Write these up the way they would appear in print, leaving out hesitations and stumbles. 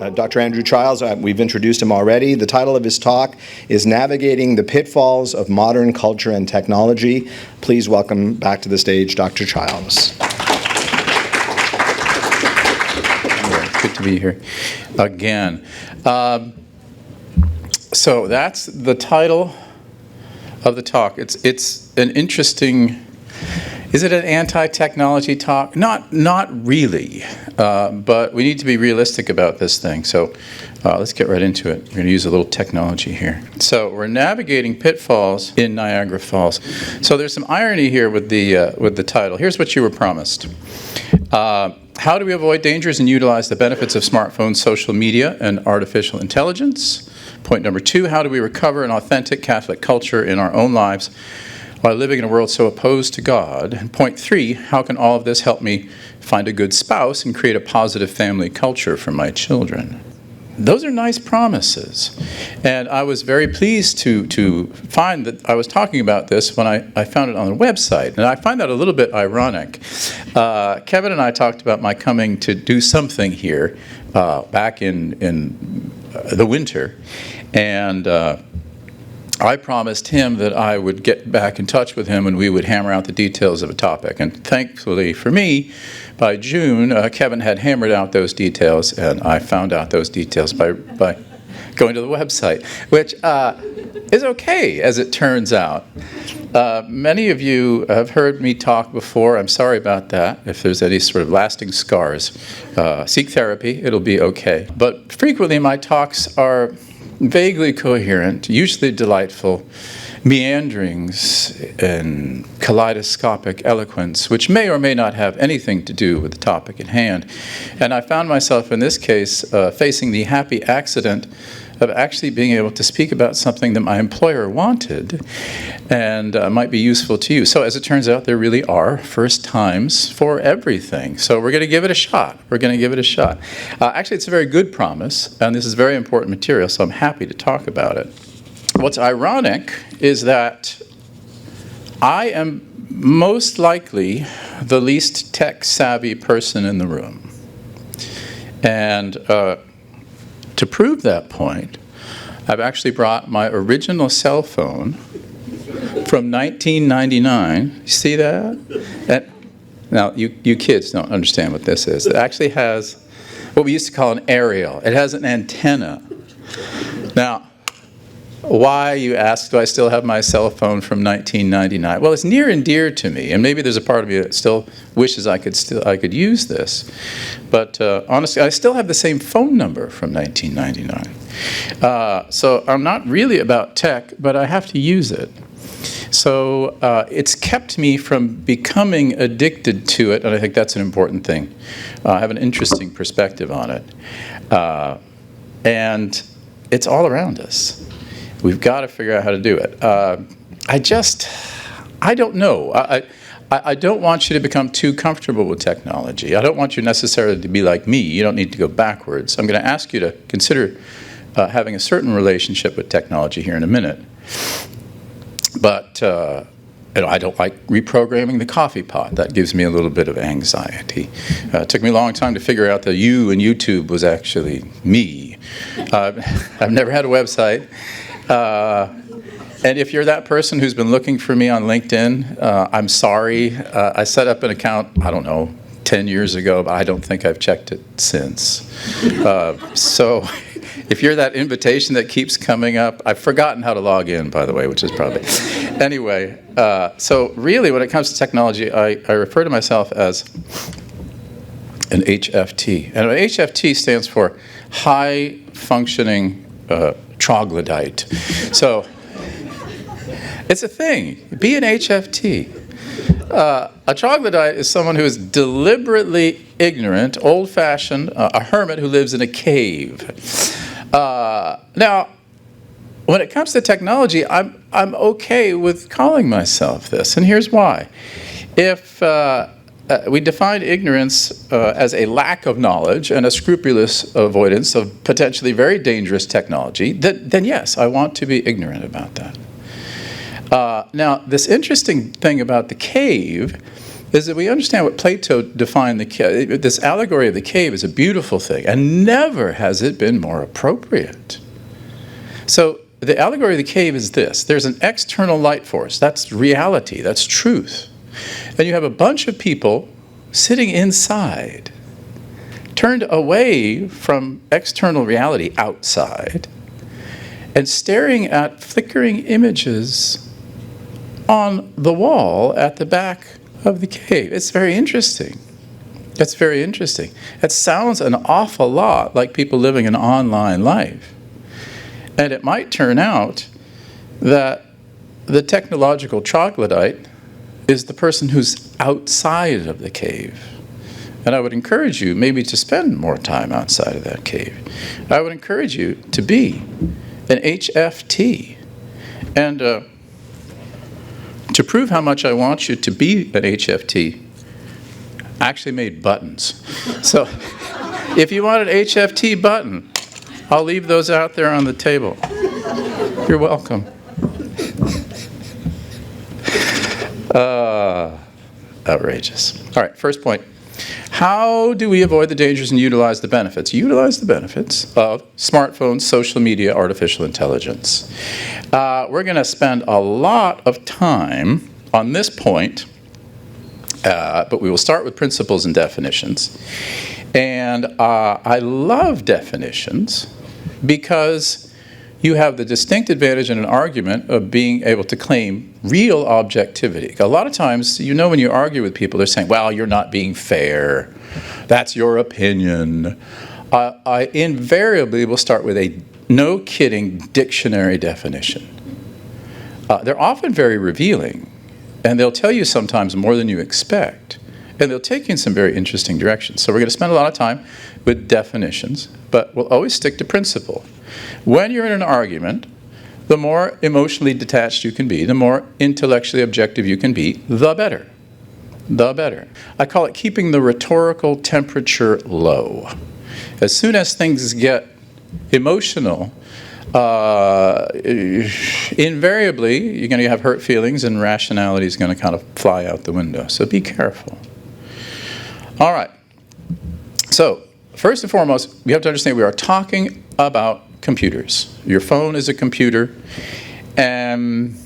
Dr. Andrew Childs. We've introduced him already. The title of his talk is Navigating the Pitfalls of Modern Culture and Technology. Please welcome back to the stage Dr. Childs. Good to be here again. So that's the title of the talk. It's an interesting. Is it an anti-technology talk? Not really, but we need to be realistic about this thing. So let's get right into it. We're going to use a little technology here. So we're navigating pitfalls in Niagara Falls. So there's some irony here with the title. Here's what you were promised. How do we avoid dangers and utilize the benefits of smartphones, social media, and artificial intelligence? Point number 2, how do we recover an authentic Catholic culture in our own lives while living in a world so opposed to God? And point 3, how can all of this help me find a good spouse and create a positive family culture for my children? Those are nice promises. And I was very pleased to find that I was talking about this when I found it on the website. And I find that a little bit ironic. Kevin and I talked about my coming to do something here back in the winter. And I promised him that I would get back in touch with him and we would hammer out the details of a topic. And thankfully for me, by June, Kevin had hammered out those details, and I found out those details by going to the website, which is okay, as it turns out. Many of you have heard me talk before. I'm sorry about that. If there's any sort of lasting scars, seek therapy. It'll be okay. But frequently my talks are vaguely coherent, usually delightful, meanderings and kaleidoscopic eloquence, which may or may not have anything to do with the topic at hand. And I found myself in this case facing the happy accident of actually being able to speak about something that my employer wanted and might be useful to you. So as it turns out, there really are first times for everything. So we're going to give it a shot. Actually, it's a very good promise, and this is very important material, so I'm happy to talk about it. What's ironic is that I am most likely the least tech-savvy person in the room. And to prove that point, I've actually brought my original cell phone from 1999. You see that? Now, you kids don't understand what this is. It actually has what we used to call an aerial. It has an antenna. Now, why, you ask, do I still have my cell phone from 1999? Well, it's near and dear to me, and maybe there's a part of me that still wishes I could use this. But honestly, I still have the same phone number from 1999. So I'm not really about tech, but I have to use it. So it's kept me from becoming addicted to it, and I think that's an important thing. I have an interesting perspective on it. And it's all around us. We've got to figure out how to do it. I don't know. I don't want you to become too comfortable with technology. I don't want you necessarily to be like me. You don't need to go backwards. I'm going to ask you to consider having a certain relationship with technology here in a minute. But I don't like reprogramming the coffee pot. That gives me a little bit of anxiety. It took me a long time to figure out that you and YouTube was actually me. I've never had a website. And if you're that person who's been looking for me on LinkedIn, I'm sorry. I set up an account, I don't know, 10 years ago, but I don't think I've checked it since. So if you're that invitation that keeps coming up, I've forgotten how to log in, by the way, which is probably... Anyway, so really when it comes to technology, I refer to myself as an HFT. And an HFT stands for high functioning troglodyte. So it's a thing. Be an HFT. A troglodyte is someone who is deliberately ignorant, old-fashioned, a hermit who lives in a cave. Now, when it comes to technology, I'm okay with calling myself this, and here's why. If we define ignorance as a lack of knowledge and a scrupulous avoidance of potentially very dangerous technology, then yes, I want to be ignorant about that. Now, this interesting thing about the cave is that we understand what Plato defined the cave. This allegory of the cave is a beautiful thing, and never has it been more appropriate. So the allegory of the cave is this. There's an external light force. That's reality. That's truth. And you have a bunch of people sitting inside, turned away from external reality outside, and staring at flickering images on the wall at the back of the cave. It's very interesting. That's very interesting. It sounds an awful lot like people living an online life. And it might turn out that the technological troglodyte is the person who's outside of the cave. And I would encourage you maybe to spend more time outside of that cave. I would encourage you to be an HFT. And to prove how much I want you to be an HFT, I actually made buttons. So if you want an HFT button, I'll leave those out there on the table. You're welcome. Outrageous. All right, first point. How do we avoid the dangers and utilize the benefits? Utilize the benefits of smartphones, social media, artificial intelligence. We're going to spend a lot of time on this point, but we will start with principles and definitions. And I love definitions because you have the distinct advantage in an argument of being able to claim real objectivity. A lot of times, when you argue with people, they're saying, well, you're not being fair. That's your opinion. I invariably will start with a no-kidding dictionary definition. They're often very revealing, and they'll tell you sometimes more than you expect, and they'll take you in some very interesting directions. So we're going to spend a lot of time with definitions, but we'll always stick to principle. When you're in an argument, the more emotionally detached you can be, the more intellectually objective you can be, the better. The better. I call it keeping the rhetorical temperature low. As soon as things get emotional, invariably, you're going to have hurt feelings and rationality is going to kind of fly out the window. So be careful. All right. So, first and foremost, we have to understand we are talking about computers. Your phone is a computer, and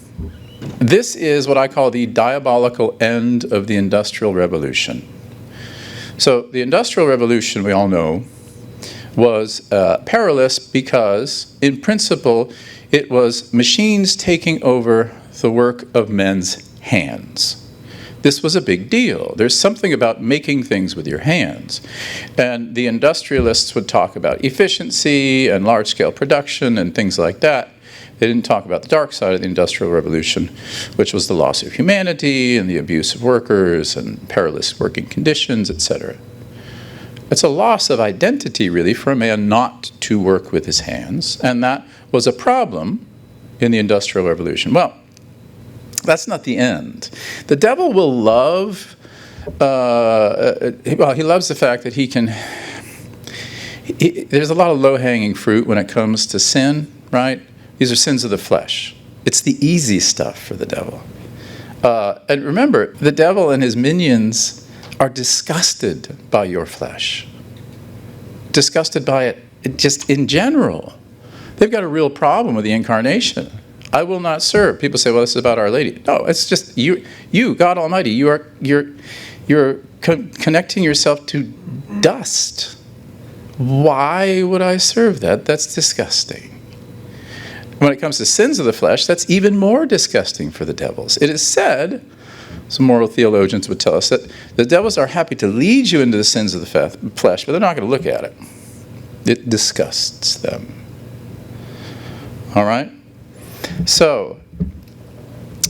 this is what I call the diabolical end of the Industrial Revolution. So the Industrial Revolution, we all know, was perilous because, in principle, it was machines taking over the work of men's hands. This was a big deal. There's something about making things with your hands. And the industrialists would talk about efficiency and large-scale production and things like that. They didn't talk about the dark side of the Industrial Revolution, which was the loss of humanity and the abuse of workers and perilous working conditions, etc. It's a loss of identity, really, for a man not to work with his hands, and that was a problem in the Industrial Revolution. Well, that's not the end. The devil will love, he loves the fact that he can, there's a lot of low-hanging fruit when it comes to sin, right? These are sins of the flesh. It's the easy stuff for the devil. And remember, the devil and his minions are disgusted by your flesh. Disgusted by it just in general. They've got a real problem with the incarnation. I will not serve. People say, well, this is about Our Lady. No, it's just you, God Almighty. You're connecting yourself to dust. Why would I serve that? That's disgusting. When it comes to sins of the flesh, that's even more disgusting for the devils. It is said, some moral theologians would tell us, that the devils are happy to lead you into the sins of the flesh, but they're not going to look at it. It disgusts them. All right? So,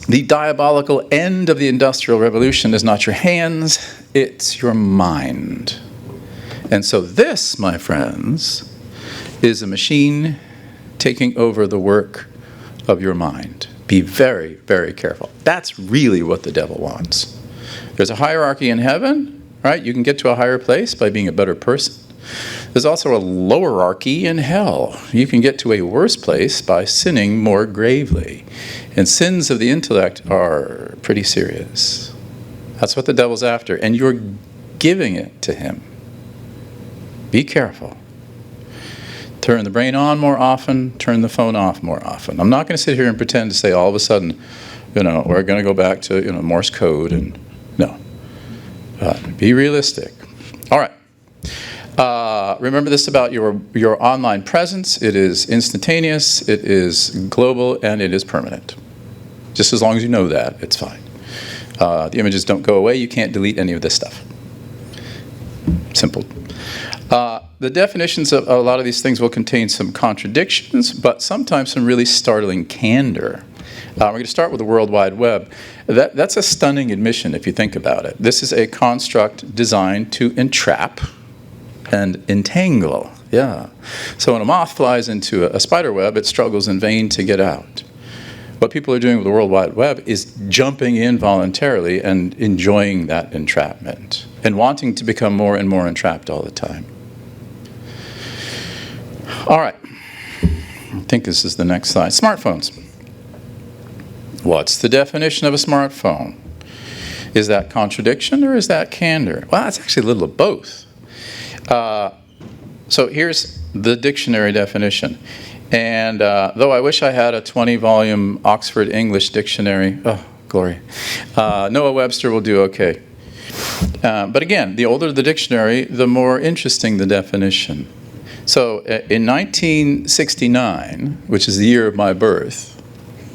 the diabolical end of the Industrial Revolution is not your hands, it's your mind. And so this, my friends, is a machine taking over the work of your mind. Be very, very careful. That's really what the devil wants. There's a hierarchy in heaven, right? You can get to a higher place by being a better person. There's also a lowerarchy in hell. You can get to a worse place by sinning more gravely. And sins of the intellect are pretty serious. That's what the devil's after. And you're giving it to him. Be careful. Turn the brain on more often, turn the phone off more often. I'm not going to sit here and pretend to say all of a sudden, we're going to go back to, Morse code. And no. Be realistic. All right. Remember this about your online presence. It is instantaneous, it is global, and it is permanent. Just as long as you know that, it's fine. The images don't go away. You can't delete any of this stuff. Simple. The definitions of a lot of these things will contain some contradictions, but sometimes some really startling candor. We're going to start with the World Wide Web. That's a stunning admission if you think about it. This is a construct designed to entrap and entangle. Yeah. So when a moth flies into a spider web, it struggles in vain to get out. What people are doing with the World Wide Web is jumping in voluntarily and enjoying that entrapment and wanting to become more and more entrapped all the time. All right. I think this is the next slide. Smartphones. What's the definition of a smartphone? Is that contradiction or is that candor? Well, it's actually a little of both. So here's the dictionary definition. And though I wish I had a 20-volume Oxford English dictionary, oh, glory, Noah Webster will do okay. But again, the older the dictionary, the more interesting the definition. So in 1969, which is the year of my birth,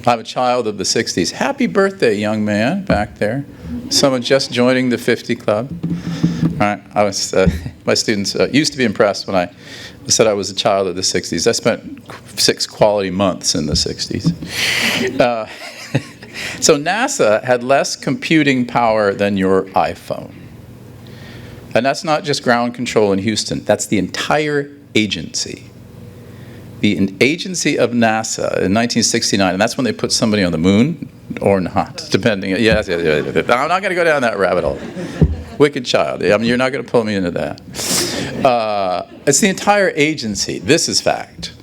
I'm a child of the 60s. Happy birthday, young man, back there. Someone just joining the 50 club. All right, my students used to be impressed when I said I was a child of the 60s. I spent 6 quality months in the 60s. So NASA had less computing power than your iPhone. And that's not just ground control in Houston. That's the entire agency. The agency of NASA in 1969, and that's when they put somebody on the moon, or not, depending. Yes. I'm not going to go down that rabbit hole. Wicked child. I mean, you're not going to pull me into that. It's the entire agency. This is fact.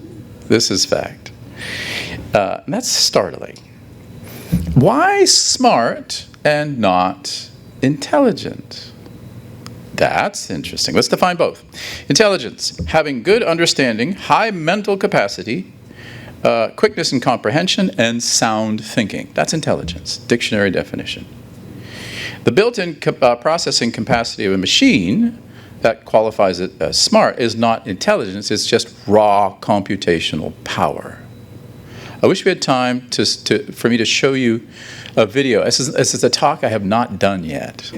This is fact. And that's startling. Why smart and not intelligent? That's interesting. Let's define both. Intelligence, having good understanding, high mental capacity, quickness in comprehension, and sound thinking. That's intelligence, dictionary definition. The built-in processing capacity of a machine that qualifies it as smart is not intelligence, it's just raw computational power. I wish we had time for me to show you a video. This is a talk I have not done yet,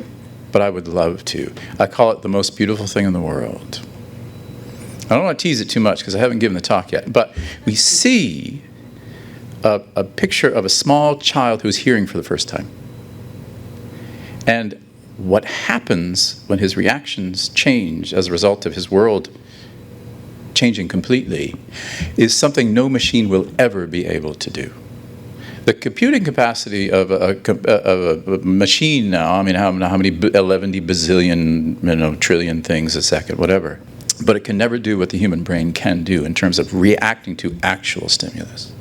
but I would love to. I call it the most beautiful thing in the world. I don't want to tease it too much because I haven't given the talk yet, but we see a picture of a small child who's hearing for the first time. And what happens when his reactions change as a result of his world changing completely is something no machine will ever be able to do. The computing capacity of a machine now, I mean, how many 11 bazillion, trillion things a second, whatever. But it can never do what the human brain can do in terms of reacting to actual stimulus.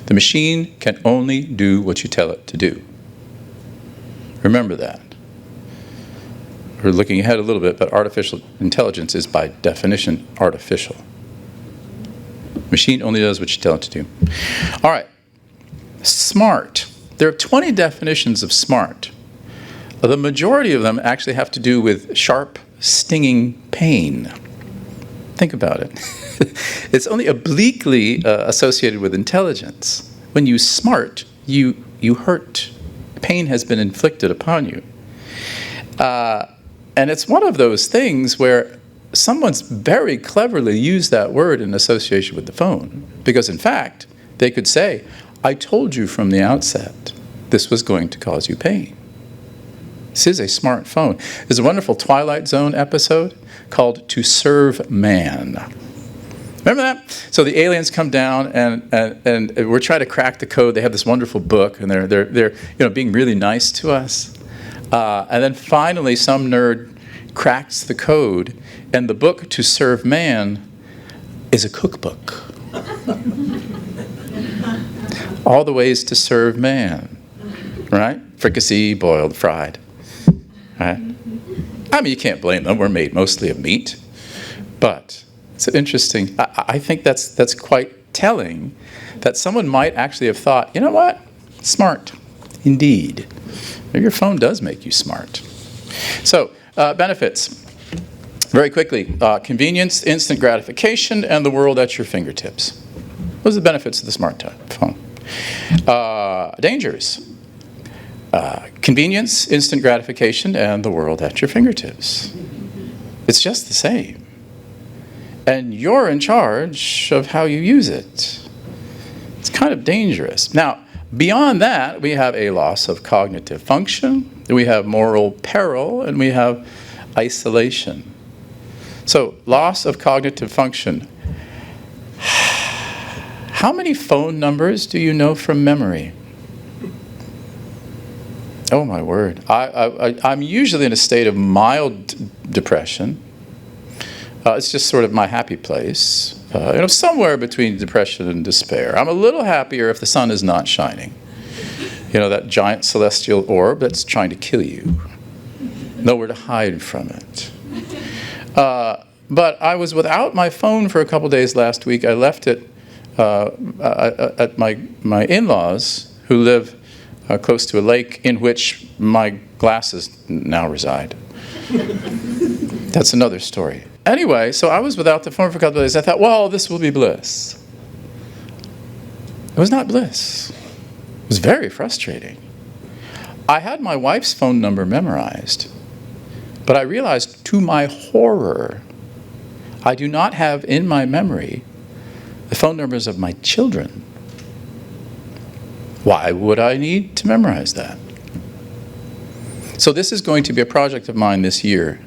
The machine can only do what you tell it to do. Remember that. We're looking ahead a little bit, but artificial intelligence is by definition artificial. Machine only does what you tell it to do. All right. Smart. There are 20 definitions of smart. The majority of them actually have to do with sharp, stinging pain. Think about it. It's only obliquely associated with intelligence. When you smart, you hurt. Pain has been inflicted upon you. And it's one of those things where someone's very cleverly used that word in association with the phone. Because in fact, they could say, I told you from the outset this was going to cause you pain. This is a smartphone. There's a wonderful Twilight Zone episode called To Serve Man. Remember that? So the aliens come down and we're trying to crack the code. They have this wonderful book and they're being really nice to us. And then finally some nerd cracks the code and the book To Serve Man is a cookbook. All the ways to serve man, right? Fricassee, boiled, fried. right? I mean, you can't blame them. We're made mostly of meat. But it's interesting. I think that's quite telling that someone might actually have thought, you know what? Smart. Indeed. Maybe your phone does make you smart. So, benefits. Very quickly, convenience, instant gratification, and the world at your fingertips. Those are the benefits of the smartphone. Dangers. Convenience, instant gratification, and the world at your fingertips. It's just the same. And you're in charge of how you use it. It's kind of dangerous. Now, beyond that, we have a loss of cognitive function, we have moral peril, and we have isolation. So, loss of cognitive function. How many phone numbers do you know from memory? Oh my word. I'm usually in a state of mild depression. It's just sort of my happy place. Somewhere between depression and despair. I'm a little happier if the sun is not shining. That giant celestial orb that's trying to kill you. Nowhere to hide from it. But I was without my phone for a couple days last week. I left it at my in-laws, who live close to a lake in which my glasses now reside. That's another story. Anyway, so I was without the phone for a couple of days. I thought, well, this will be bliss. It was not bliss. It was very frustrating. I had my wife's phone number memorized, but I realized, to my horror, I do not have in my memory the phone numbers of my children. Why would I need to memorize that? So this is going to be a project of mine this year.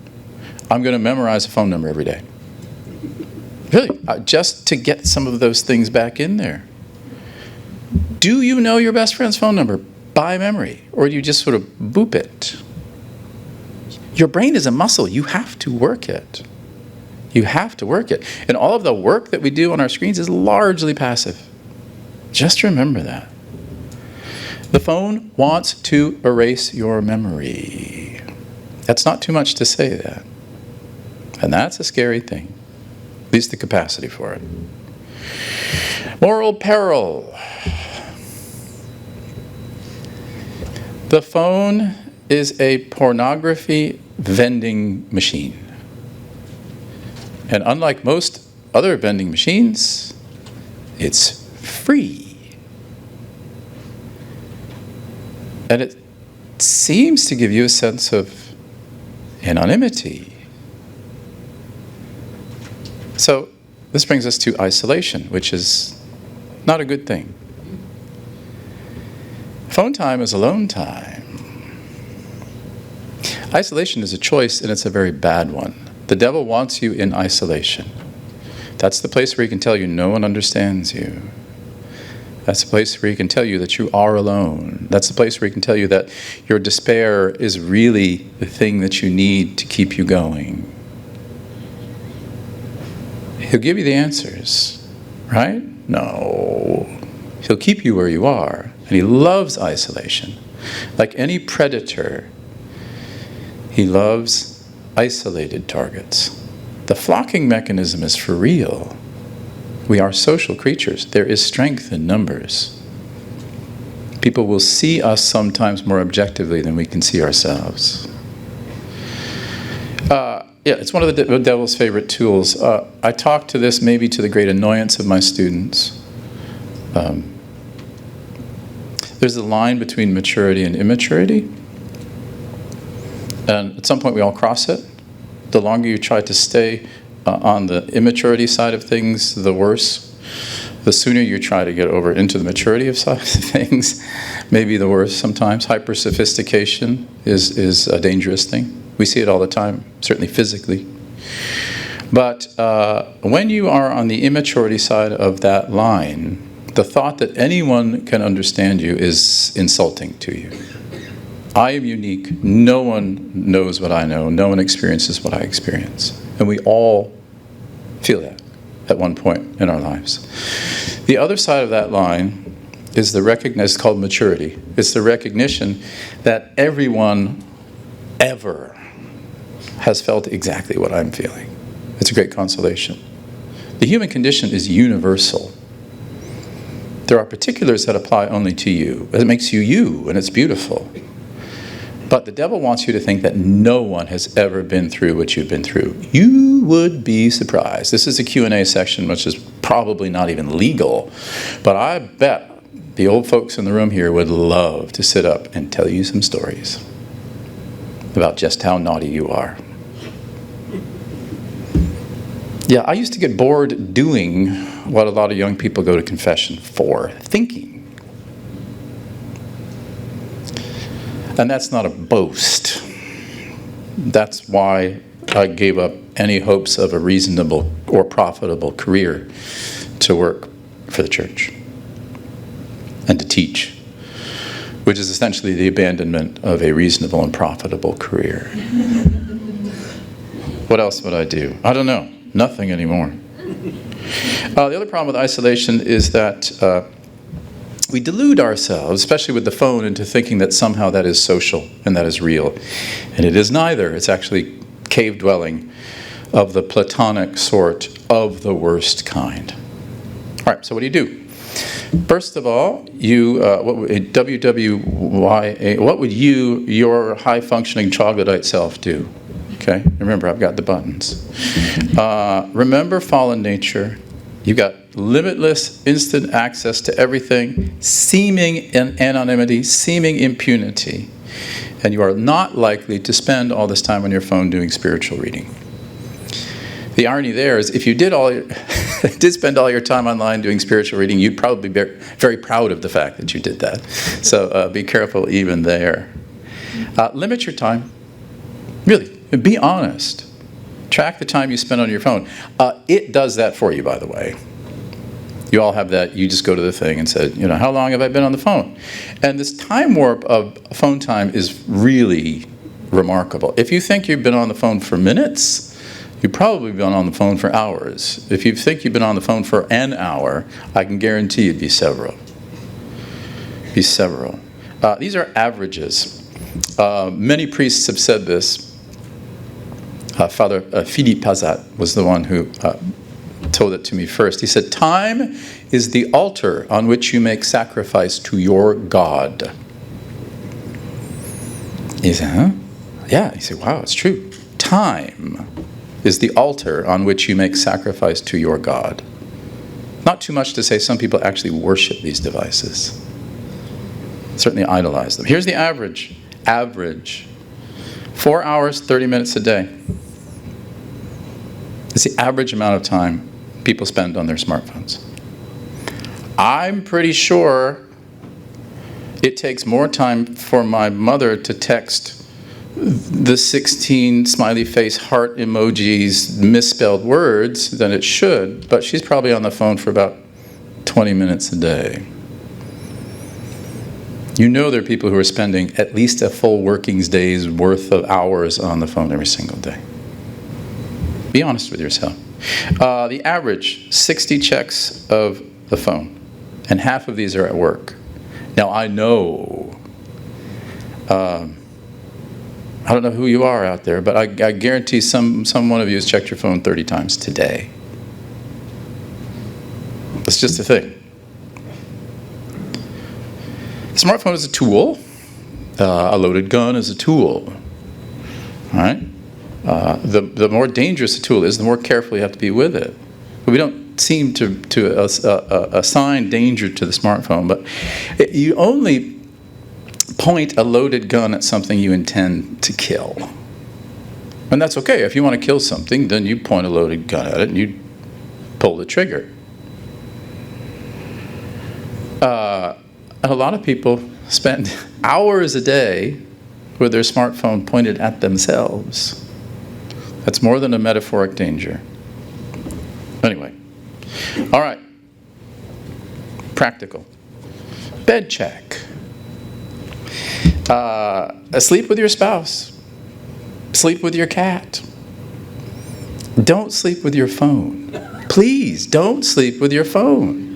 I'm going to memorize a phone number every day. Really, just to get some of those things back in there. Do you know your best friend's phone number by memory, or do you just sort of boop it? Your brain is a muscle. You have to work it. You have to work it. And all of the work that we do on our screens is largely passive. Just remember that. The phone wants to erase your memory. That's not too much to say that. And that's a scary thing. At least the capacity for it. Moral peril. The phone is a pornography vending machine. And unlike most other vending machines, it's free. And it seems to give you a sense of anonymity. So this brings us to isolation, which is not a good thing. Phone time is alone time. Isolation is a choice, and it's a very bad one. The devil wants you in isolation. That's the place where he can tell you no one understands you. That's the place where he can tell you that you are alone. That's the place where he can tell you that your despair is really the thing that you need to keep you going. He'll give you the answers, right? No. He'll keep you where you are. And he loves isolation. Like any predator, he loves isolated targets. The flocking mechanism is for real. We are social creatures. There is strength in numbers. People will see us sometimes more objectively than we can see ourselves. Yeah, it's one of the devil's favorite tools. I talk to this maybe to the great annoyance of my students. There's a line between maturity and immaturity. And at some point we all cross it. The longer you try to stay on the immaturity side of things, the worse. The sooner you try to get over into the maturity of side of things, maybe the worse sometimes. Hyper-sophistication is a dangerous thing. We see it all the time, certainly physically. But when you are on the immaturity side of that line, the thought that anyone can understand you is insulting to you. I am unique. No one knows what I know. No one experiences what I experience. And we all feel that at one point in our lives. The other side of that line is the recognition, it's called maturity. It's the recognition that everyone ever has felt exactly what I'm feeling. It's a great consolation. The human condition is universal. There are particulars that apply only to you. It makes you you, and it's beautiful. But the devil wants you to think that no one has ever been through what you've been through. You would be surprised. This is a Q&A section, which is probably not even legal. But I bet the old folks in the room here would love to sit up and tell you some stories about just how naughty you are. Yeah, I used to get bored doing what a lot of young people go to confession for, thinking. And that's not a boast. That's why I gave up any hopes of a reasonable or profitable career to work for the church and to teach, which is essentially the abandonment of a reasonable and profitable career. What else would I do? I don't know. Nothing anymore. The other problem with isolation is that we delude ourselves, especially with the phone, into thinking that somehow that is social and that is real. And it is neither. It's actually cave dwelling of the platonic sort, of the worst kind. All right, so what do? First of all, what would your high-functioning troglodyte self do? Okay, remember, I've got the buttons. Remember fallen nature. You've got limitless, instant access to everything, seeming anonymity, seeming impunity. And you are not likely to spend all this time on your phone doing spiritual reading. The irony there is, if you did spend all your time online doing spiritual reading, you'd probably be very proud of the fact that you did that. So be careful even there. Limit your time. Really, be honest. Track the time you spend on your phone. It does that for you, by the way. You all have that. You just go to the thing and say, how long have I been on the phone? And this time warp of phone time is really remarkable. If you think you've been on the phone for minutes, you've probably been on the phone for hours. If you think you've been on the phone for an hour, I can guarantee it'd be several. These are averages. Many priests have said this. Father Philippe Pazat was the one who told it to me first. He said, time is the altar on which you make sacrifice to your God. He said, huh? Yeah. He said, wow, it's true. Time is the altar on which you make sacrifice to your God. Not too much to say some people actually worship these devices. Certainly idolize them. Here's the average. 4 hours, 30 minutes a day. It's the average amount of time people spend on their smartphones. I'm pretty sure it takes more time for my mother to text the 16 smiley face heart emojis, misspelled words than it should, but she's probably on the phone for about 20 minutes a day. There are people who are spending at least a full working day's worth of hours on the phone every single day. Be honest with yourself. The average, 60 checks of the phone, and half of these are at work. Now, I know, I don't know who you are out there, but I guarantee some one of you has checked your phone 30 times today. It's just a thing. The smartphone is a tool. A loaded gun is a tool. All right? The more dangerous a tool is, the more careful you have to be with it. But we don't seem to assign danger to the smartphone, but you only point a loaded gun at something you intend to kill. And that's okay. If you want to kill something, then you point a loaded gun at it and you pull the trigger. And a lot of people spend hours a day with their smartphone pointed at themselves. That's more than a metaphoric danger. Anyway. All right. Practical. Bed check. Sleep with your spouse. Sleep with your cat. Don't sleep with your phone. Please, don't sleep with your phone.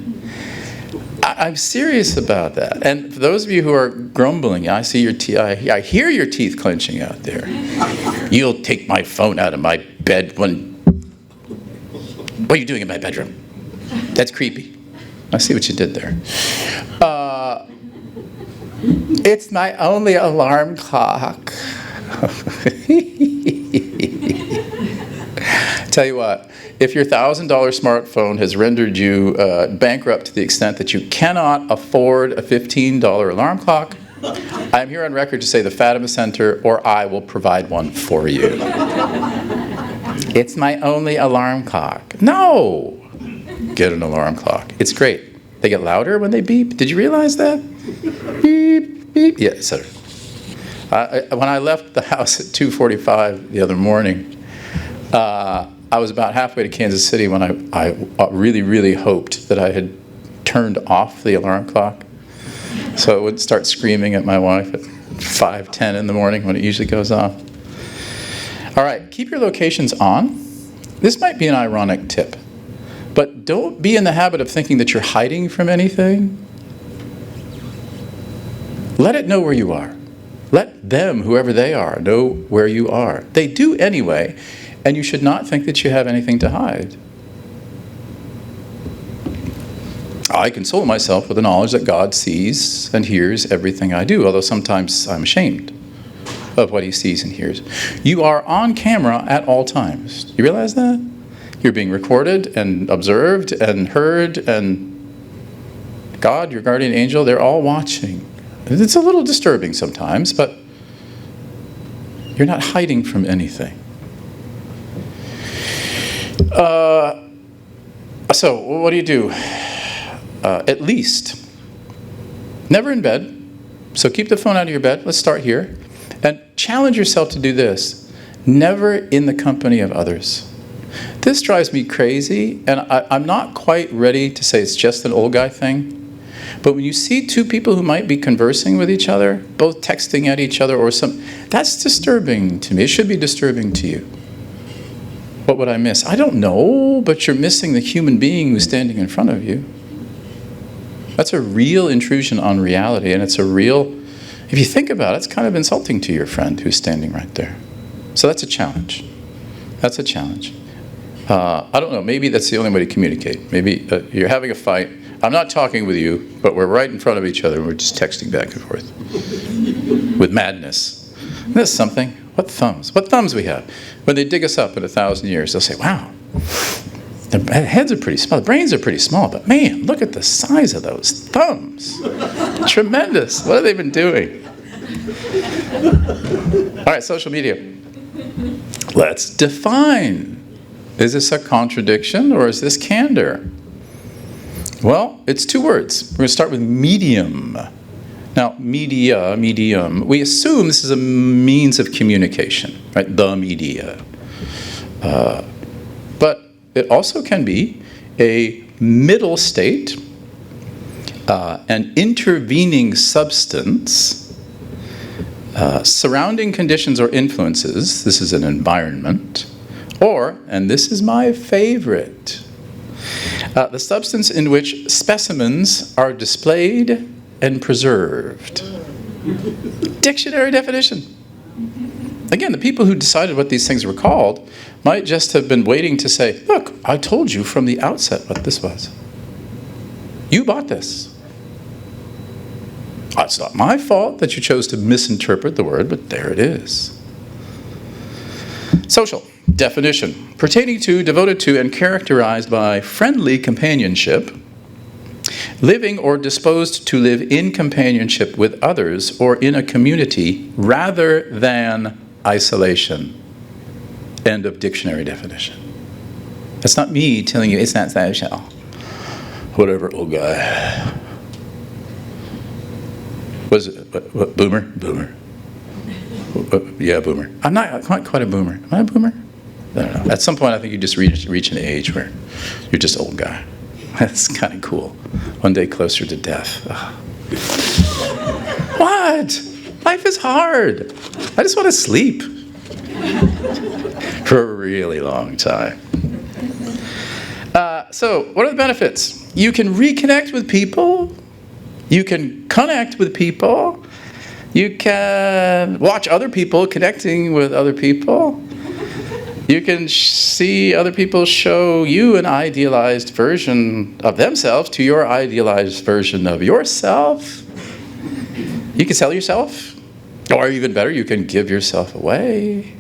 I'm serious about that. And for those of you who are grumbling, I see your I hear your teeth clenching out there. You'll take my phone out of my bed when... What are you doing in my bedroom? That's creepy. I see what you did there. It's my only alarm clock. Tell you what, if your $1,000 smartphone has rendered you bankrupt to the extent that you cannot afford a $15 alarm clock, I'm here on record to say the Fatima Center or I will provide one for you. It's my only alarm clock. No! Get an alarm clock. It's great. They get louder when they beep. Did you realize that? Beep, beep. Yeah, etc. When I left the house at 2:45 the other morning, I was about halfway to Kansas City when I really, really hoped that I had turned off the alarm clock so it wouldn't start screaming at my wife at 5:10 in the morning when it usually goes off. All right, keep your locations on. This might be an ironic tip, but don't be in the habit of thinking that you're hiding from anything. Let it know where you are. Let them, whoever they are, know where you are. They do anyway, and you should not think that you have anything to hide. I console myself with the knowledge that God sees and hears everything I do, although sometimes I'm ashamed of what he sees and hears. You are on camera at all times. You realize that? You're being recorded and observed and heard, and God, your guardian angel, they're all watching. It's a little disturbing sometimes, but you're not hiding from anything. So what do? At least, never in bed. So keep the phone out of your bed. Let's start here. And challenge yourself to do this. Never in the company of others. This drives me crazy, and I'm not quite ready to say it's just an old guy thing. But when you see two people who might be conversing with each other, both texting at each other or that's disturbing to me. It should be disturbing to you. What would I miss? I don't know, but you're missing the human being who's standing in front of you. That's a real intrusion on reality, and it's a real, if you think about it, it's kind of insulting to your friend who's standing right there. So that's a challenge. That's a challenge. I don't know, maybe that's the only way to communicate. Maybe you're having a fight. I'm not talking with you, but we're right in front of each other and we're just texting back and forth with madness. Isn't this something? What thumbs? What thumbs we have. When they dig us up in 1,000 years, they'll say, wow, the heads are pretty small, the brains are pretty small, but man, look at the size of those thumbs. Tremendous. What have they been doing? All right, social media. Let's define. Is this a contradiction or is this candor? Well, it's two words. We're going to start with medium. Now, medium, we assume this is a means of communication, right? The media. But it also can be a middle state, an intervening substance, surrounding conditions or influences. This is an environment. Or, and this is my favorite, the substance in which specimens are displayed and preserved. Dictionary definition. Again, the people who decided what these things were called might just have been waiting to say, look, I told you from the outset what this was. You bought this. It's not my fault that you chose to misinterpret the word, but there it is. Social. Definition. Pertaining to, devoted to, and characterized by friendly companionship, living or disposed to live in companionship with others or in a community rather than isolation. End of dictionary definition. That's not me telling you it's not social. Whatever, old guy. What is it? What, boomer? Boomer. Yeah, boomer. I'm not quite a boomer. Am I a boomer? I don't know. At some point, I think you just reach an age where you're just old guy. That's kind of cool. One day closer to death. What? Life is hard. I just want to sleep for a really long time. So, what are the benefits? You can reconnect with people You can connect with people. You can watch other people connecting with other people. You can see other people show you an idealized version of themselves to your idealized version of yourself. You can sell yourself, or even better, you can give yourself away.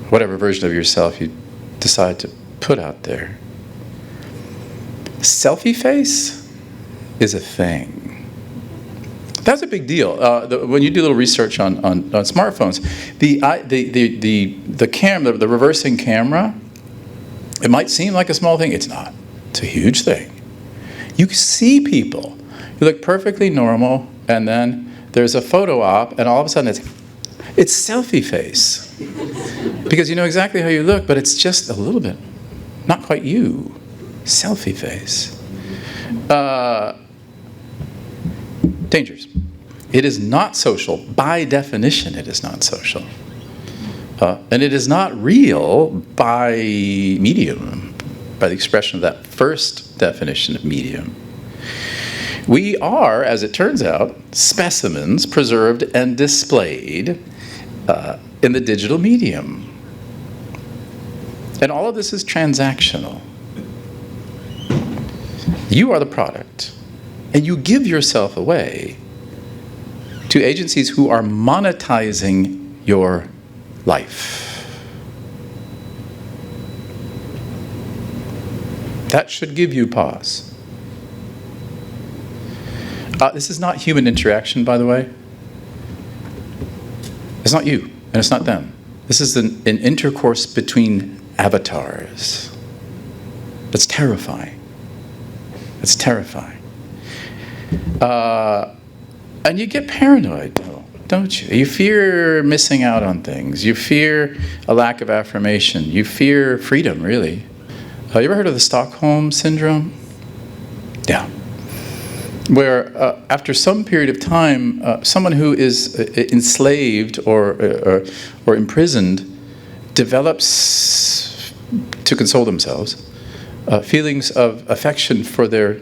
Whatever version of yourself you decide to put out there. Selfie face is a thing. That's a big deal. When you do a little research on smartphones, the camera, the reversing camera, it might seem like a small thing. It's not. It's a huge thing. You see people who look perfectly normal, and then there's a photo op, and all of a sudden it's selfie face. Because you know exactly how you look, but it's just a little bit, not quite you. Selfie face. Dangers. It is not social. By definition, it is not social. And it is not real by medium, by the expression of that first definition of medium. We are, as it turns out, specimens preserved and displayed in the digital medium. And all of this is transactional. You are the product, and you give yourself away to agencies who are monetizing your life. That should give you pause. This is not human interaction, by the way. It's not you, and it's not them. This is an intercourse between avatars. That's terrifying. It's terrifying. And you get paranoid, though, don't you? You fear missing out on things. You fear a lack of affirmation. You fear freedom, really. You ever heard of the Stockholm Syndrome? Yeah. Where after some period of time, someone who is enslaved or imprisoned develops, to console themselves, feelings of affection for their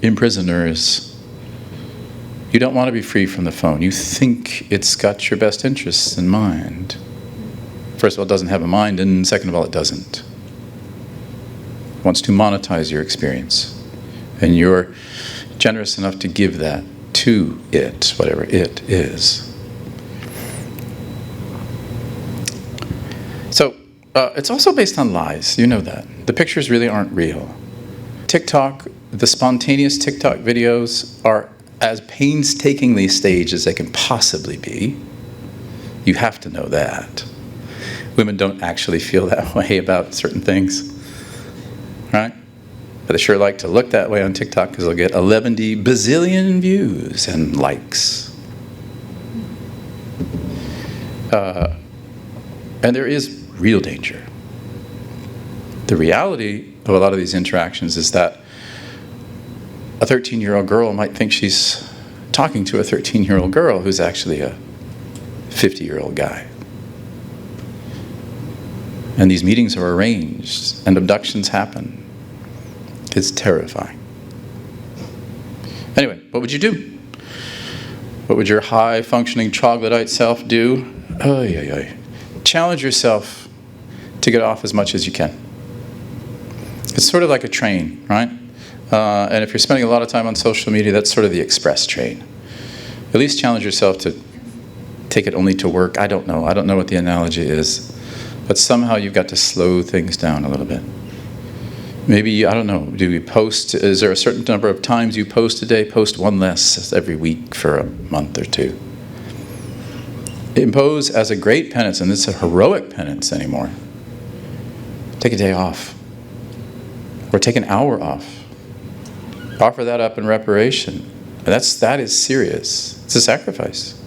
imprisoners. You don't want to be free from the phone. You think it's got your best interests in mind. First of all, it doesn't have a mind, and second of all, it doesn't. It wants to monetize your experience. And you're generous enough to give that to it, whatever it is. So, it's also based on lies. You know that. The pictures really aren't real. TikTok, the spontaneous TikTok videos are as painstakingly staged as they can possibly be. You have to know that. Women don't actually feel that way about certain things, right? But they sure like to look that way on TikTok because they'll get 11 bazillion views and likes. And there is real danger. The reality of a lot of these interactions is that a 13-year-old girl might think she's talking to a 13-year-old girl who's actually a 50-year-old guy. And these meetings are arranged, and abductions happen. It's terrifying. Anyway, what would you do? What would your high-functioning troglodyte self do? Challenge yourself to get off as much as you can. It's sort of like a train, right? And if you're spending a lot of time on social media, that's sort of the express train. At least challenge yourself to take it only to work. I don't know what the analogy is. But somehow you've got to slow things down a little bit. Maybe, I don't know, do you post, is there a certain number of times you post a day? Post one less every week for a month or two. Impose as a great penance, and it's a heroic penance anymore. Take a day off. Or take an hour off. Offer that up in reparation. That is serious. It's a sacrifice.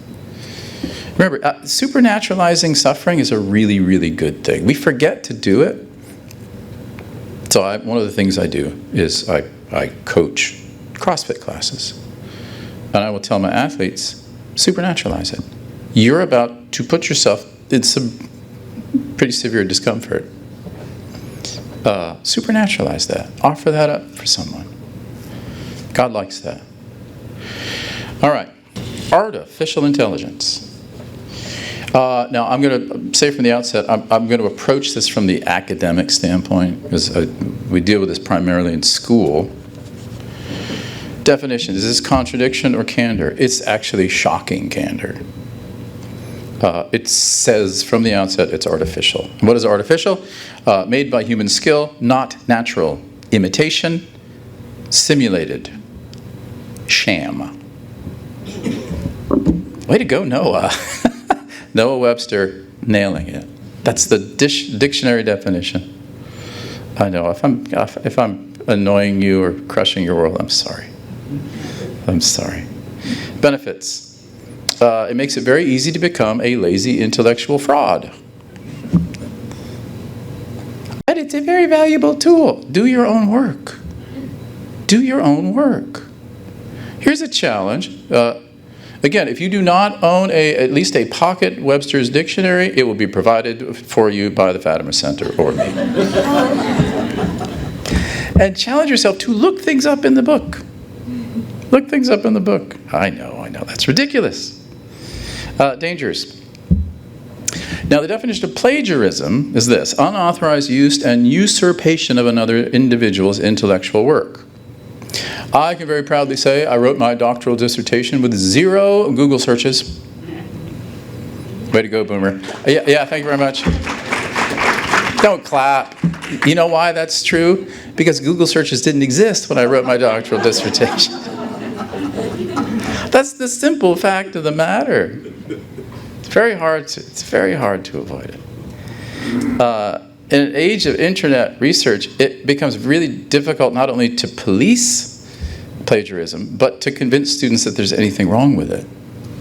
Remember, supernaturalizing suffering is a really, really good thing. We forget to do it. So one of the things I do is I coach CrossFit classes. And I will tell my athletes, supernaturalize it. You're about to put yourself in some pretty severe discomfort. Supernaturalize that. Offer that up for someone. God likes that. All right, artificial intelligence. Now, I'm going to say from the outset, I'm going to approach this from the academic standpoint, because we deal with this primarily in school. Definition, is this contradiction or candor? It's actually shocking candor. It says from the outset it's artificial. What is artificial? Made by human skill, not natural. Imitation, simulated, sham. Way to go, Noah. Noah Webster, nailing it. That's the dictionary definition. I know, if I'm annoying you or crushing your world, I'm sorry. I'm sorry. Benefits. It makes it very easy to become a lazy intellectual fraud. But it's a very valuable tool. Do your own work. Do your own work. Here's a challenge. Again, if you do not own at least a pocket Webster's dictionary, it will be provided for you by the Fatima Center or me. And challenge yourself to look things up in the book. Look things up in the book. I know, that's ridiculous. Dangers. Now, the definition of plagiarism is this: unauthorized use and usurpation of another individual's intellectual work. I can very proudly say I wrote my doctoral dissertation with 0 Google searches. Way to go, Boomer. Yeah, thank you very much. Don't clap. You know why that's true? Because Google searches didn't exist when I wrote my doctoral dissertation. That's the simple fact of the matter. It's very hard to avoid it. In an age of internet research, it becomes really difficult not only to police plagiarism, but to convince students that there's anything wrong with it.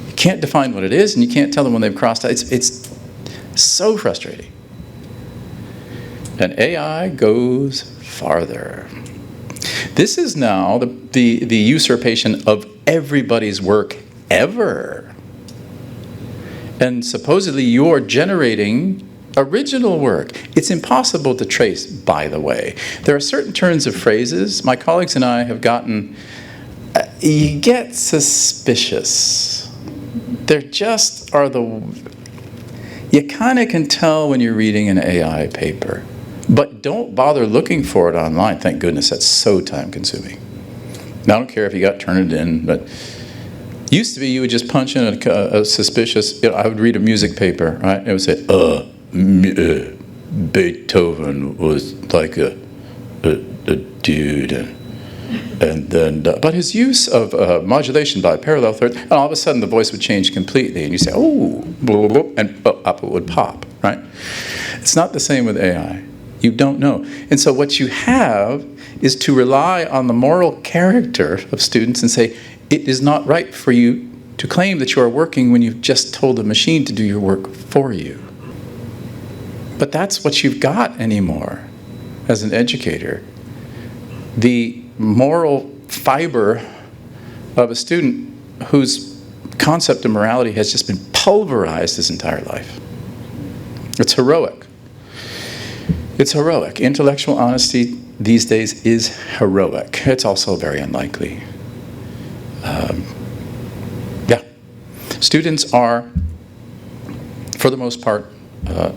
You can't define what it is, and you can't tell them when they've crossed out. It's so frustrating. And AI goes farther. This is now the usurpation of everybody's work ever. And supposedly you're generating original work. It's impossible to trace, by the way. There are certain turns of phrases my colleagues and I have gotten. You get suspicious. There just are you kind of can tell when you're reading an AI paper. But don't bother looking for it online. Thank goodness, that's so time-consuming. I don't care if you got turned it in, but used to be you would just punch in a suspicious, I would read a music paper, right? It would say, Beethoven was like a dude, and then, but his use of modulation by parallel thirds, and all of a sudden the voice would change completely, and you say, oh, blah, blah, blah, and up it would pop, right? It's not the same with AI. You don't know. And so what you have is to rely on the moral character of students and say, it is not right for you to claim that you are working when you've just told the machine to do your work for you. But that's what you've got anymore as an educator. The moral fiber of a student whose concept of morality has just been pulverized his entire life. It's heroic. It's heroic. Intellectual honesty these days is heroic. It's also very unlikely. Students are, for the most part,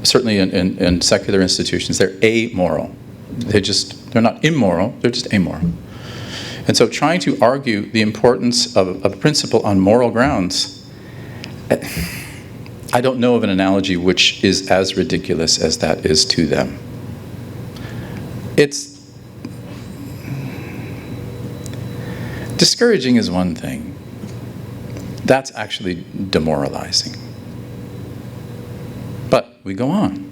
certainly in secular institutions, they're amoral. They're not immoral, they're just amoral. And so trying to argue the importance of a principle on moral grounds, I don't know of an analogy which is as ridiculous as that is to them. It's discouraging is one thing. That's actually demoralizing. But we go on.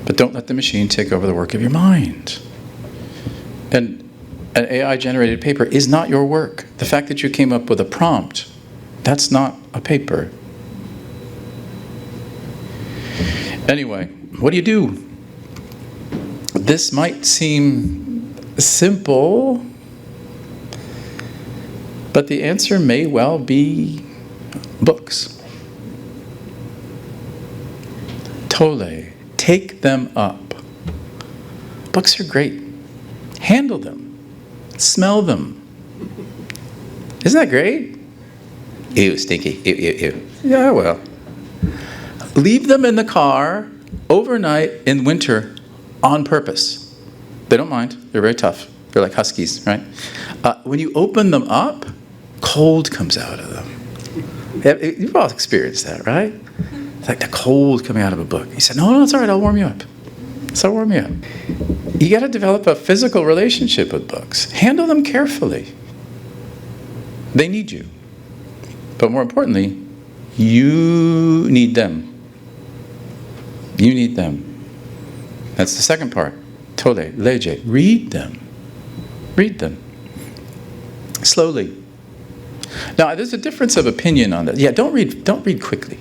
But don't let the machine take over the work of your mind. And an AI-generated paper is not your work. The fact that you came up with a prompt, that's not a paper. Anyway, what do you do? This might seem simple, but the answer may well be books. Tole, take them up. Books are great. Handle them. Smell them. Isn't that great? Ew, stinky. Ew, ew, ew. Yeah, well. Leave them in the car overnight in winter on purpose. They don't mind. They're very tough. They're like huskies, right? When you open them up, cold comes out of them. You've all experienced that, right? It's like the cold coming out of a book. He said, no, it's all right. I'll warm you up. So I'll warm you up. You got to develop a physical relationship with books. Handle them carefully. They need you. But more importantly, you need them. You need them. That's the second part. Tole, leje. Read them. Read them. Slowly. Now, there's a difference of opinion on that. Yeah, don't read quickly.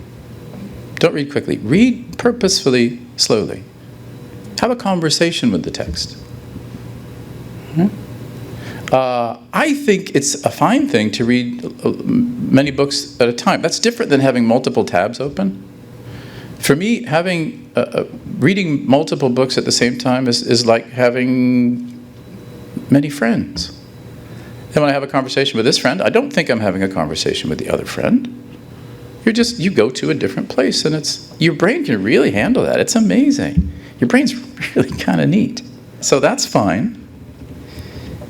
Don't read quickly. Read purposefully, slowly. Have a conversation with the text. I think it's a fine thing to read many books at a time. That's different than having multiple tabs open. For me, reading multiple books at the same time is like having many friends. And when I have a conversation with this friend, I don't think I'm having a conversation with the other friend. You go to a different place, and your brain can really handle that. It's amazing. Your brain's really kind of neat. So that's fine.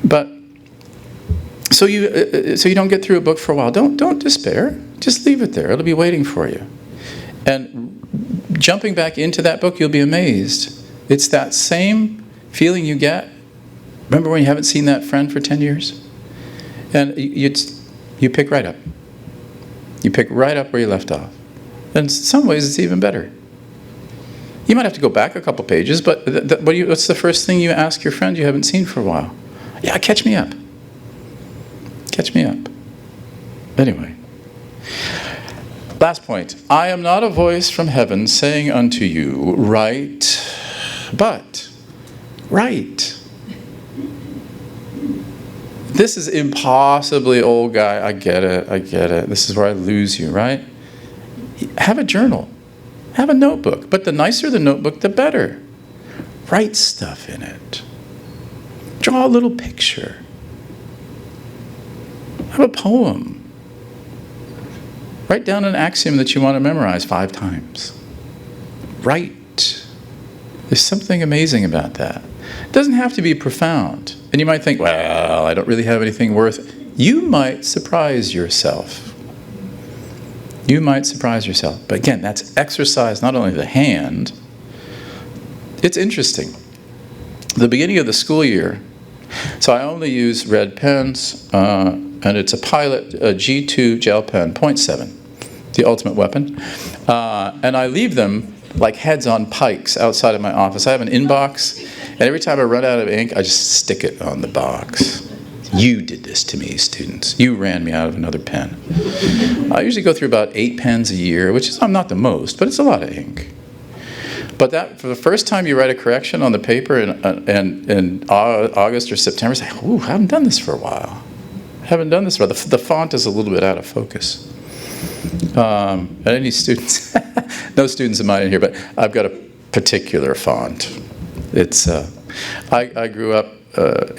But so you don't get through a book for a while. Don't despair. Just leave it there. It'll be waiting for you. And jumping back into that book, you'll be amazed. It's that same feeling you get. Remember when you haven't seen that friend for 10 years? And you pick right up. You pick right up where you left off. And in some ways, it's even better. You might have to go back a couple pages, but what's the first thing you ask your friend you haven't seen for a while? Yeah, catch me up. Catch me up. Anyway. Last point. I am not a voice from heaven saying unto you, write, but write. This is impossibly old guy. I get it. This is where I lose you, right? Have a journal. Have a notebook. But the nicer the notebook, the better. Write stuff in it. Draw a little picture. Have a poem. Write down an axiom that you want to memorize 5 times. Write. There's something amazing about that. It doesn't have to be profound. And you might think, well, I don't really have anything worth. You might surprise yourself. You might surprise yourself. But again, that's exercise, not only the hand. It's interesting. The beginning of the school year, so I only use red pens, and it's a Pilot a G2 gel pen, 0.7, the ultimate weapon. And I leave them like heads on pikes outside of my office. I have an inbox, and every time I run out of ink, I just stick it on the box. You did this to me, students. You ran me out of another pen. I usually go through about 8 pens a year, which is not the most, but it's a lot of ink. But that, for the first time you write a correction on the paper in August or September, say, ooh, I haven't done this for a while. I haven't done this for a while. The font is a little bit out of focus. Any students? No students of mine in here, but I've got a particular font. It's I grew up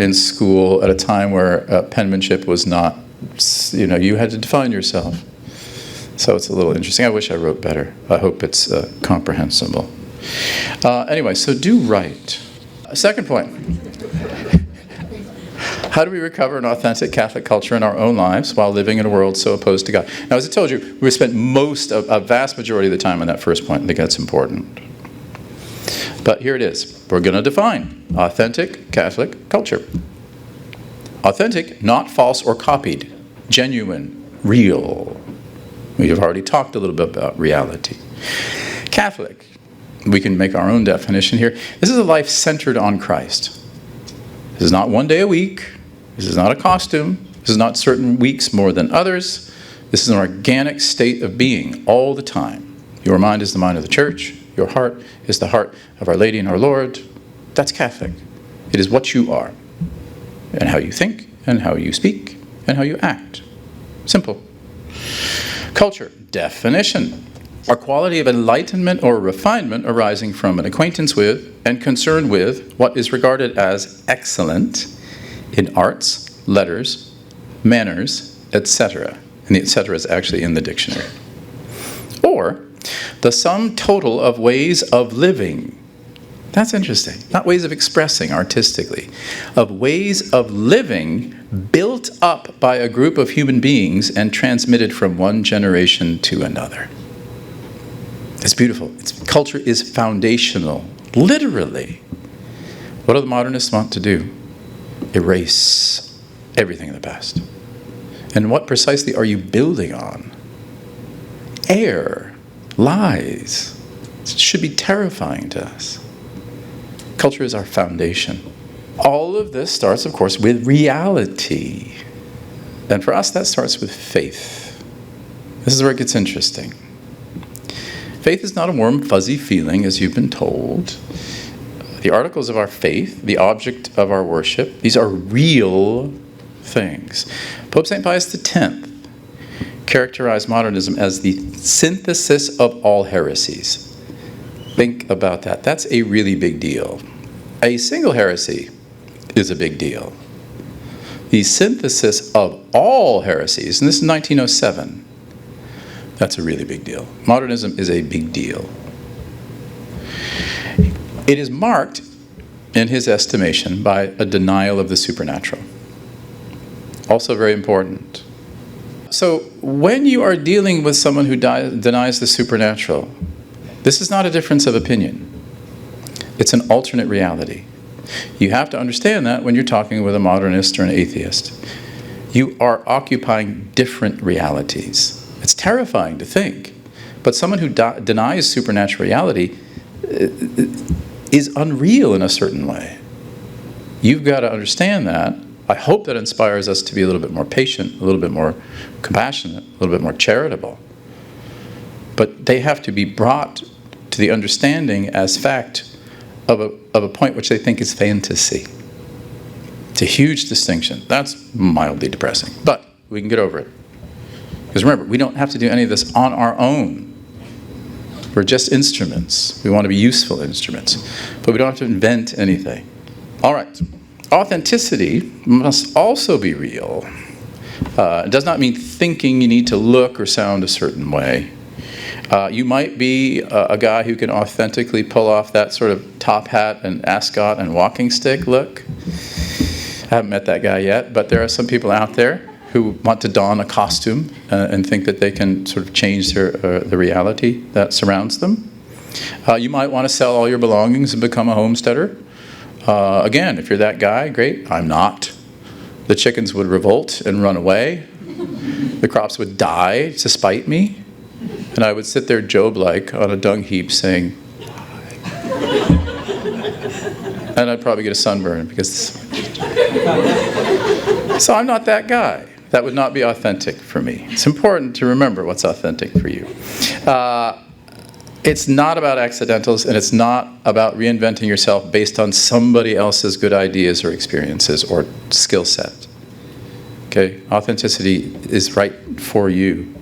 in school at a time where penmanship was not, you had to define yourself. So it's a little interesting. I wish I wrote better. I hope it's comprehensible. Anyway, so do write. Second point. How do we recover an authentic Catholic culture in our own lives while living in a world so opposed to God? Now, as I told you, we spent a vast majority of the time on that first point. I think that's important. But here it is. We're going to define authentic Catholic culture. Authentic, not false or copied. Genuine, real. We have already talked a little bit about reality. Catholic, we can make our own definition here. This is a life centered on Christ. This is not one day a week. This is not a costume. This is not certain weeks more than others. This is an organic state of being all the time. Your mind is the mind of the church. Your heart is the heart of Our Lady and our Lord. That's Catholic. It is what you are, and how you think, and how you speak, and how you act. Simple. Culture. Definition. A quality of enlightenment or refinement arising from an acquaintance with and concern with what is regarded as excellent in arts, letters, manners, etc. And the etc. is actually in the dictionary. Or the sum total of ways of living. That's interesting. Not ways of expressing artistically. Of ways of living built up by a group of human beings and transmitted from one generation to another. It's beautiful. Culture is foundational. Literally. What do the modernists want to do? Erase everything in the past. And what precisely are you building on? Error, lies. It should be terrifying to us. Culture is our foundation. All of this starts, of course, with reality. And for us, that starts with faith. This is where it gets interesting. Faith is not a warm, fuzzy feeling, as you've been told. The articles of our faith, the object of our worship, these are real things. Pope St. Pius X characterized modernism as the synthesis of all heresies. Think about that. That's a really big deal. A single heresy is a big deal. The synthesis of all heresies, and this is 1907, that's a really big deal. Modernism is a big deal. It is marked, in his estimation, by a denial of the supernatural. Also very important. So when you are dealing with someone who denies the supernatural, this is not a difference of opinion. It's an alternate reality. You have to understand that when you're talking with a modernist or an atheist. You are occupying different realities. It's terrifying to think, but someone who denies supernatural reality is unreal in a certain way. You've got to understand that. I hope that inspires us to be a little bit more patient, a little bit more compassionate, a little bit more charitable. But they have to be brought to the understanding as fact of a point which they think is fantasy. It's a huge distinction. That's mildly depressing, but we can get over it. Because remember, we don't have to do any of this on our own. We're just instruments. We want to be useful instruments, but we don't have to invent anything. All right. Authenticity must also be real. It does not mean thinking you need to look or sound a certain way. You might be a guy who can authentically pull off that sort of top hat and ascot and walking stick look. I haven't met that guy yet, but there are some people out there who want to don a costume and think that they can sort of change the reality that surrounds them. You might want to sell all your belongings and become a homesteader. Again, if you're that guy, great. I'm not. The chickens would revolt and run away. The crops would die to spite me. And I would sit there Job-like on a dung heap saying, and I'd probably get a sunburn because... So I'm not that guy. That would not be authentic for me. It's important to remember what's authentic for you. It's not about accidentals, and it's not about reinventing yourself based on somebody else's good ideas or experiences or skill set. Okay? Authenticity is right for you.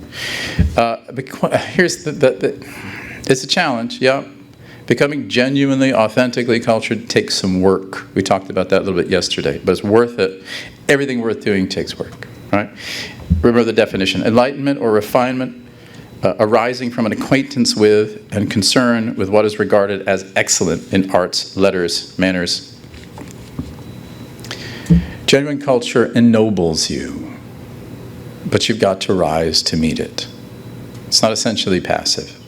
Here's it's a challenge, yeah. Becoming genuinely, authentically cultured takes some work. We talked about that a little bit yesterday, but it's worth it. Everything worth doing takes work, right? Remember the definition. Enlightenment or refinement arising from an acquaintance with and concern with what is regarded as excellent in arts, letters, manners. Genuine culture ennobles you, but you've got to rise to meet it. It's not essentially passive.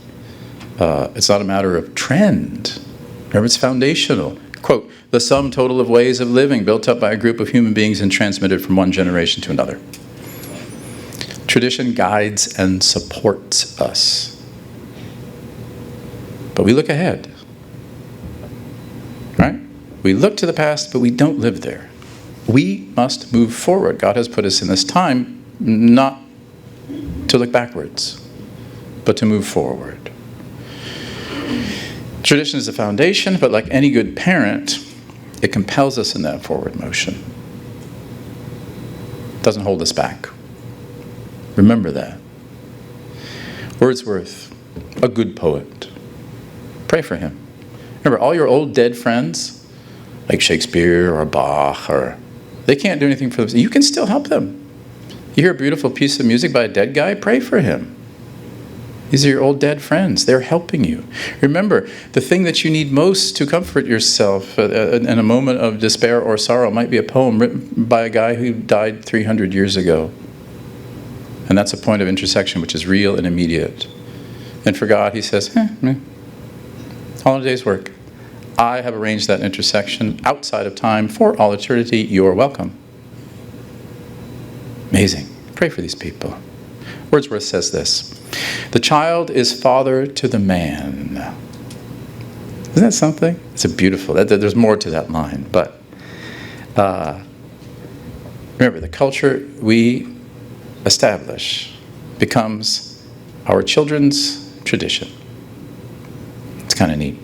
It's not a matter of trend. Remember, it's foundational. Quote, the sum total of ways of living built up by a group of human beings and transmitted from one generation to another. Tradition guides and supports us. But we look ahead. Right? We look to the past, but we don't live there. We must move forward. God has put us in this time not to look backwards, but to move forward. Tradition is the foundation, but like any good parent, it compels us in that forward motion. It doesn't hold us back. Remember that. Wordsworth, a good poet. Pray for him. Remember, all your old dead friends, like Shakespeare or Bach, they can't do anything for themselves. You can still help them. You hear a beautiful piece of music by a dead guy, pray for him. These are your old dead friends. They're helping you. Remember, the thing that you need most to comfort yourself in a moment of despair or sorrow might be a poem written by a guy who died 300 years ago. And that's a point of intersection which is real and immediate. And for God, he says, all in a day's work. I have arranged that intersection outside of time for all eternity. You're welcome. Amazing. Pray for these people. Wordsworth says this, the child is father to the man. Isn't that something? It's a beautiful, there's more to that line, but remember, the culture we establish becomes our children's tradition. It's kind of neat.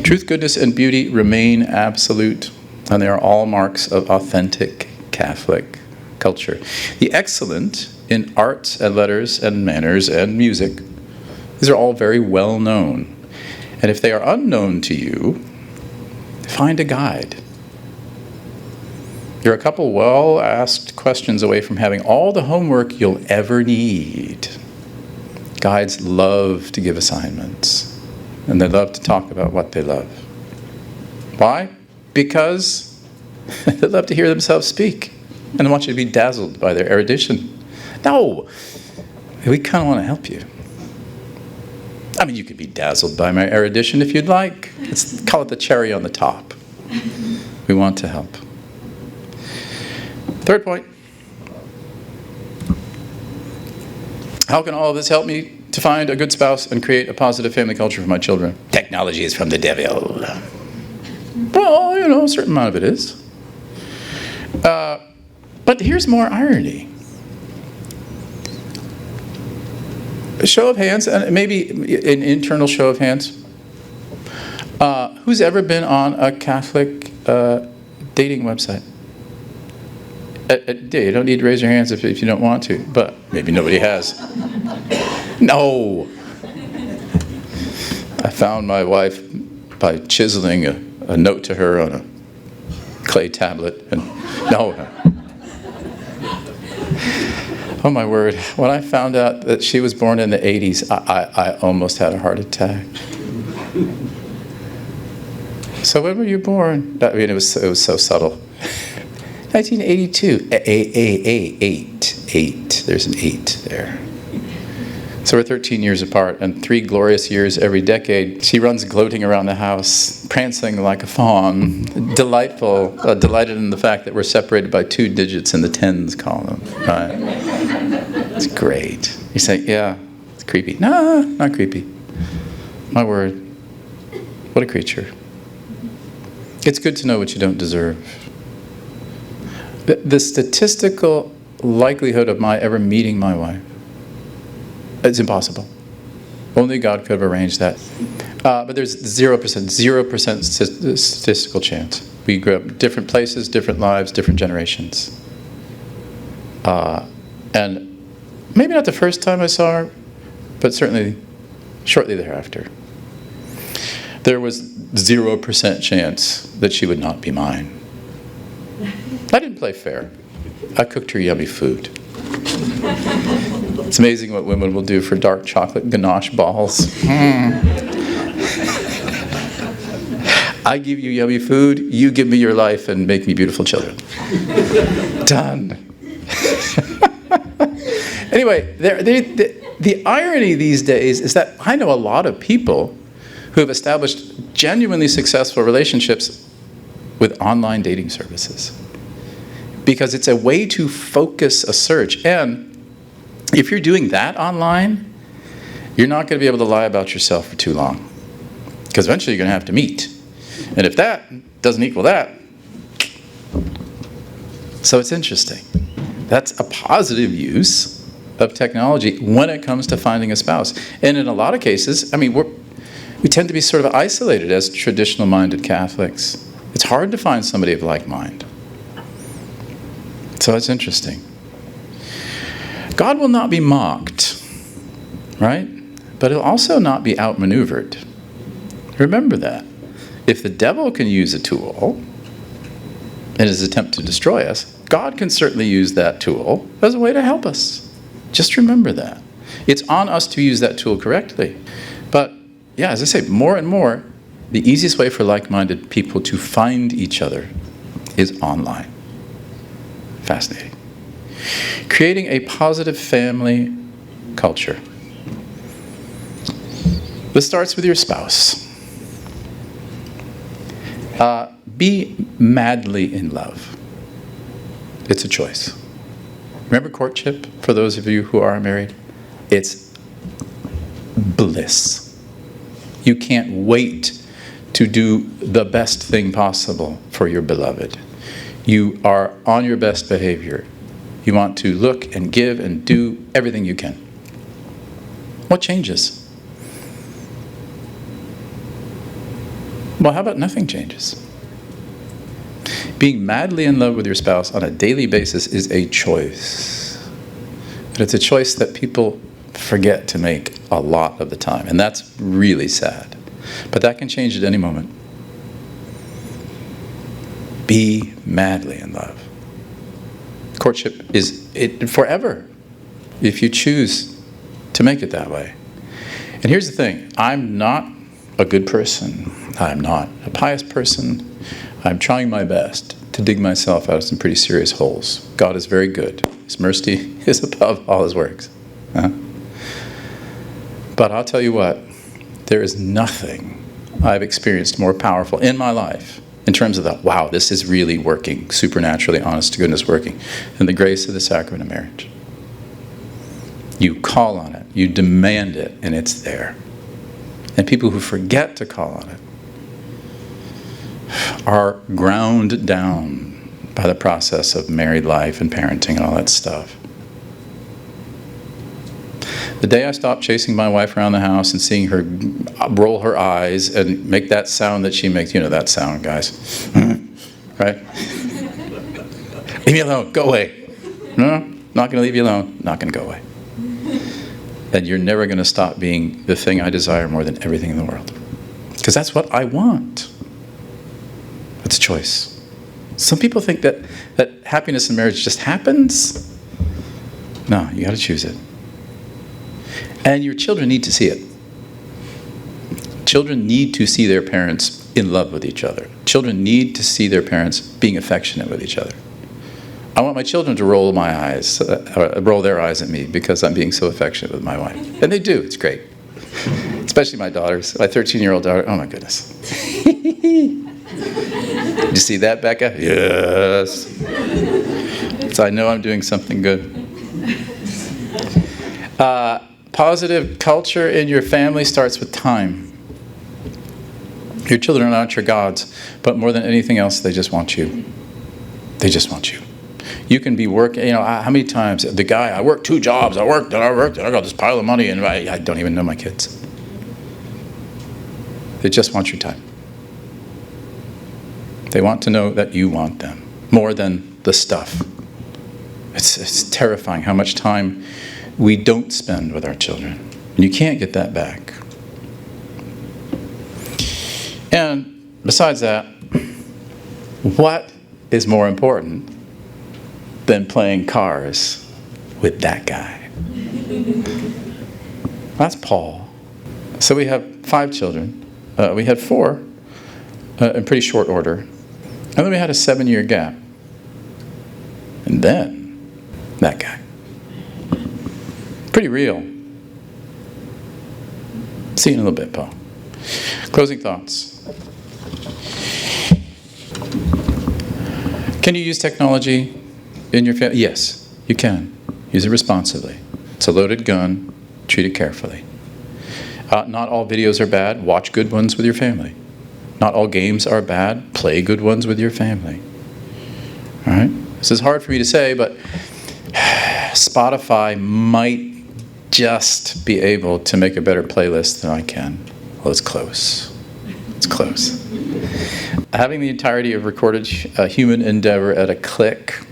Truth, goodness, and beauty remain absolute, and they are all marks of authentic Catholic culture. The excellent in arts and letters and manners and music, these are all very well known. And if they are unknown to you, find a guide. You're a couple well-asked questions away from having all the homework you'll ever need. Guides love to give assignments, and they love to talk about what they love. Why? Because they love to hear themselves speak, and they want you to be dazzled by their erudition. No, we kind of want to help you. I mean, you could be dazzled by my erudition if you'd like. Let's call it the cherry on the top. We want to help. Third point. How can all of this help me to find a good spouse and create a positive family culture for my children? Technology is from the devil. Well, a certain amount of it is. But here's more irony. A show of hands, and maybe an internal show of hands. Who's ever been on a Catholic dating website? You don't need to raise your hands if you don't want to, but maybe nobody has. No. I found my wife by chiseling a note to her on a clay tablet, and no. Oh my word, when I found out that she was born in the 80s, I almost had a heart attack. So when were you born? I mean, it was so subtle. 1982. Eight. There's an 8 there. So we're 13 years apart, and 3 glorious years every decade. She runs gloating around the house, prancing like a fawn, delighted in the fact that we're separated by 2 digits in the tens column. Right? It's great. You say, yeah, it's creepy. No, not creepy. My word. What a creature. It's good to know what you don't deserve. The statistical likelihood of my ever meeting my wife, it's impossible. Only God could have arranged that. But there's 0% statistical chance. We grew up in different places, different lives, different generations. And maybe not the first time I saw her, but certainly shortly thereafter. There was 0% chance that she would not be mine. I didn't play fair. I cooked her yummy food. It's amazing what women will do for dark chocolate ganache balls. I give you yummy food, you give me your life and make me beautiful children. Done. Anyway, the irony these days is that I know a lot of people who have established genuinely successful relationships with online dating services. Because it's a way to focus a search. And if you're doing that online, you're not going to be able to lie about yourself for too long. Because eventually you're going to have to meet. And if that doesn't equal that, so it's interesting. That's a positive use of technology when it comes to finding a spouse. And in a lot of cases, I mean, we tend to be sort of isolated as traditional-minded Catholics. It's hard to find somebody of like mind. So it's interesting. God will not be mocked, right? But he'll also not be outmaneuvered. Remember that. If the devil can use a tool in his attempt to destroy us, God can certainly use that tool as a way to help us. Just remember that. It's on us to use that tool correctly. But yeah, as I say, more and more, the easiest way for like-minded people to find each other is online. Fascinating. Creating a positive family culture. This starts with your spouse. Be madly in love. It's a choice. Remember courtship, for those of you who are married? It's bliss. You can't wait to do the best thing possible for your beloved. You are on your best behavior. You want to look and give and do everything you can. What changes? Well, how about nothing changes? Being madly in love with your spouse on a daily basis is a choice. But it's a choice that people forget to make a lot of the time. And that's really sad. But that can change at any moment. Be madly in love. Courtship is it forever if you choose to make it that way. And here's the thing. I'm not a good person. I'm not a pious person. I'm trying my best to dig myself out of some pretty serious holes. God is very good. His mercy is above all his works. But I'll tell you what, there is nothing I've experienced more powerful in my life in terms of that, wow, this is really working, supernaturally, honest to goodness working, than the grace of the sacrament of marriage. You call on it, you demand it, and it's there. And people who forget to call on it are ground down by the process of married life and parenting and all that stuff. The day I stopped chasing my wife around the house and seeing her roll her eyes and make that sound that she makes, you know that sound, guys, right? Leave me alone, go away. No, not going to leave you alone, not going to go away. And you're never going to stop being the thing I desire more than everything in the world. Because that's what I want. It's a choice. Some people think that happiness in marriage just happens. No, you got to choose it. And your children need to see it. Children need to see their parents in love with each other. Children need to see their parents being affectionate with each other. I want my children to roll their eyes at me because I'm being so affectionate with my wife. And they do, it's great. Especially my daughters. My 13-year-old daughter, oh my goodness. Did you see that, Becca? Yes. So I know I'm doing something good. Positive culture in your family starts with time. Your children are not your gods, but more than anything else, they just want you. They just want you. You can be working, how many times, the guy, I worked 2 jobs, I worked, and I got this pile of money, and I don't even know my kids. They just want your time. They want to know that you want them, more than the stuff. It's terrifying how much time we don't spend with our children. And you can't get that back. And besides that, what is more important than playing cars with that guy? That's Paul. So we have 5 children. We had 4 in pretty short order. And then we had a 7-year gap. And then that guy. Pretty real. See you in a little bit, Paul. Closing thoughts. Can you use technology in your family? Yes, you can. Use it responsibly. It's a loaded gun. Treat it carefully. Not all videos are bad. Watch good ones with your family. Not all games are bad. Play good ones with your family. All right? This is hard for me to say, but Spotify might just be able to make a better playlist than I can. Well, it's close. It's close. Having the entirety of recorded human endeavor at a click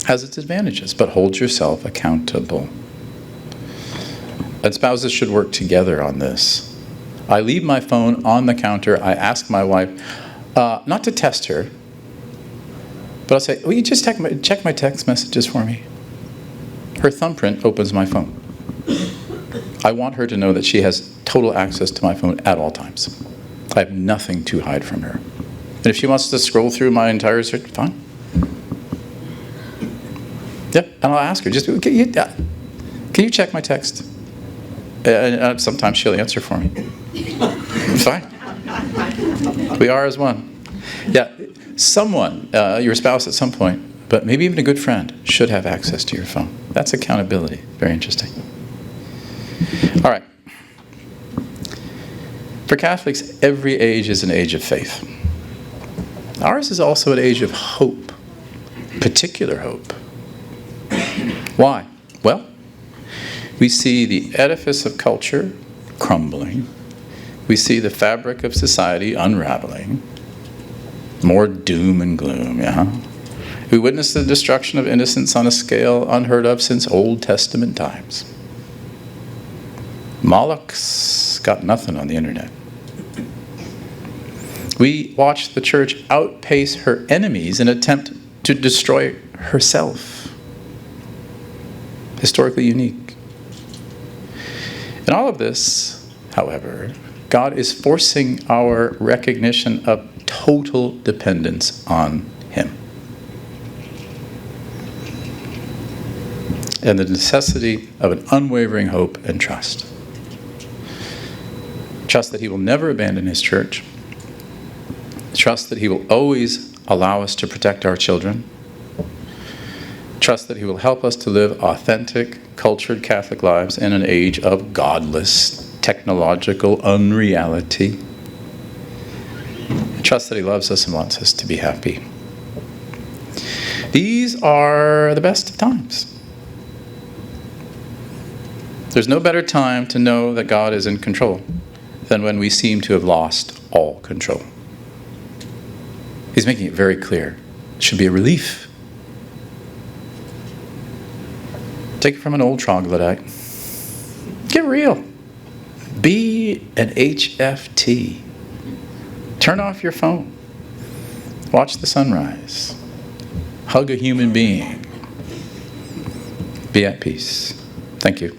has its advantages, but hold yourself accountable. And spouses should work together on this. I leave my phone on the counter. I ask my wife, not to test her, But I'll say, will you just check my text messages for me? Her thumbprint opens my phone. I want her to know that she has total access to my phone at all times. I have nothing to hide from her. And if she wants to scroll through my entire search, fine. Yeah, and I'll ask her, just, can you check my text? And sometimes she'll answer for me. Fine. We are as one. Yeah, someone, your spouse at some point, but maybe even a good friend, should have access to your phone. That's accountability. Very interesting. All right. For Catholics, every age is an age of faith. Ours is also an age of hope, particular hope. Why? Well, we see the edifice of culture crumbling. We see the fabric of society unraveling. More doom and gloom, yeah? We witness the destruction of innocence on a scale unheard of since Old Testament times. Moloch's got nothing on the internet. We watch the church outpace her enemies in an attempt to destroy herself. Historically unique. In all of this, however, God is forcing our recognition of total dependence on Him. And the necessity of an unwavering hope and trust. Trust that He will never abandon His church. Trust that He will always allow us to protect our children. Trust that He will help us to live authentic, cultured Catholic lives in an age of godless, technological unreality. Trust that He loves us and wants us to be happy. These are the best of times. There's no better time to know that God is in control than when we seem to have lost all control. He's making it very clear. It should be a relief. Take it from an old troglodyte. Get real. Be an HFT. Turn off your phone. Watch the sunrise. Hug a human being. Be at peace. Thank you.